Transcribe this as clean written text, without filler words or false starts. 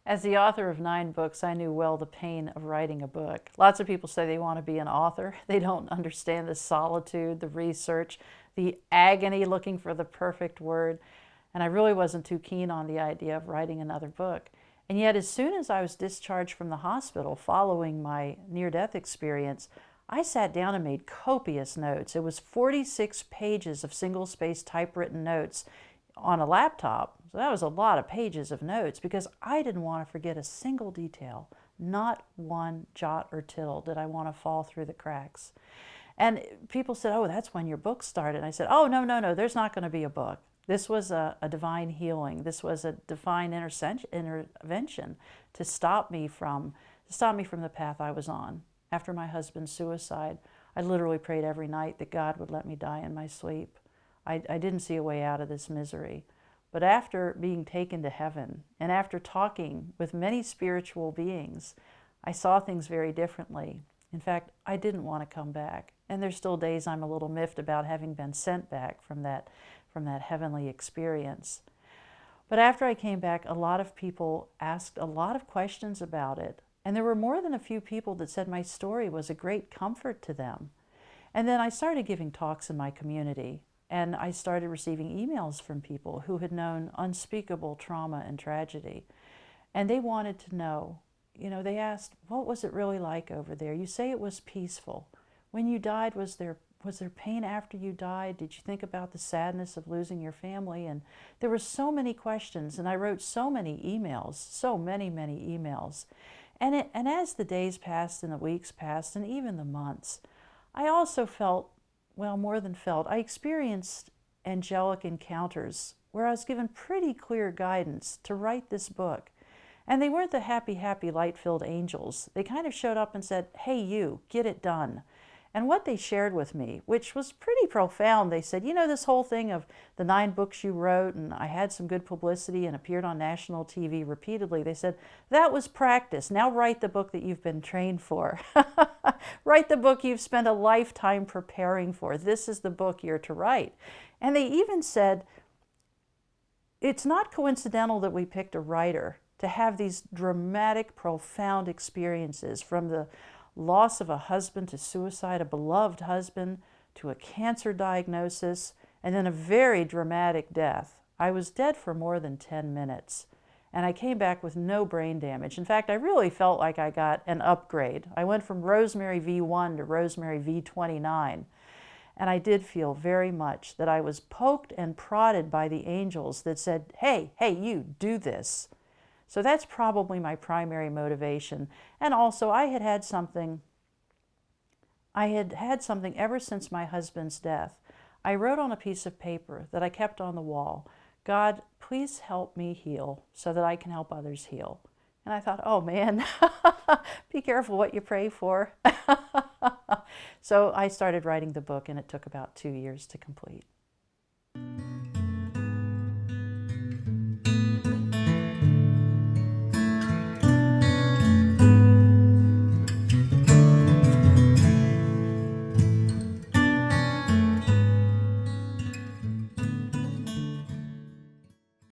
As the author of 9 books, I knew well the pain of writing a book. Lots of people say they want to be an author. They don't understand the solitude, the research, the agony looking for the perfect word. And I really wasn't too keen on the idea of writing another book. And yet, as soon as I was discharged from the hospital following my near-death experience, I sat down and made copious notes. It was 46 pages of single-spaced typewritten notes on a laptop. So that was a lot of pages of notes because I didn't want to forget a single detail. Not one jot or tittle did I want to fall through the cracks. And people said, oh, that's when your book started. And I said, oh, no, there's not going to be a book. This was a divine healing. This was a divine intervention to stop me from the path I was on. After my husband's suicide, I literally prayed every night that God would let me die in my sleep. I didn't see a way out of this misery. But after being taken to heaven and after talking with many spiritual beings, I saw things very differently. In fact, I didn't want to come back. And there's still days I'm a little miffed about having been sent back from that heavenly experience. But after I came back, a lot of people asked a lot of questions about it. And there were more than a few people that said my story was a great comfort to them. And then I started giving talks in my community. And I started receiving emails from people who had known unspeakable trauma and tragedy. And they wanted to know, they asked, what was it really like over there? You say it was peaceful. When you died, was there pain after you died? Did you think about the sadness of losing your family? And there were so many questions, and I wrote so many emails, so many emails. And as the days passed and the weeks passed and even the months, I also felt, well, more than felt, I experienced angelic encounters where I was given pretty clear guidance to write this book. And they weren't the happy, light-filled angels. They kind of showed up and said, hey, you, get it done. And what they shared with me, which was pretty profound, they said, this whole thing of the 9 books you wrote, and I had some good publicity and appeared on national TV repeatedly. They said, that was practice. Now write the book that you've been trained for. Write the book you've spent a lifetime preparing for. This is the book you're to write. And they even said, it's not coincidental that we picked a writer to have these dramatic, profound experiences, from the loss of a husband to suicide, a beloved husband, to a cancer diagnosis, and then a very dramatic death. I was dead for more than 10 minutes, and I came back with no brain damage. In fact, I really felt like I got an upgrade. I went from Rosemary V1 to Rosemary V29, and I did feel very much that I was poked and prodded by the angels that said, hey, you, do this. So that's probably my primary motivation. And also, I had had something ever since my husband's death. I wrote on a piece of paper that I kept on the wall, God, please help me heal so that I can help others heal. And I thought, oh man, be careful what you pray for. So I started writing the book, and it took about 2 years to complete.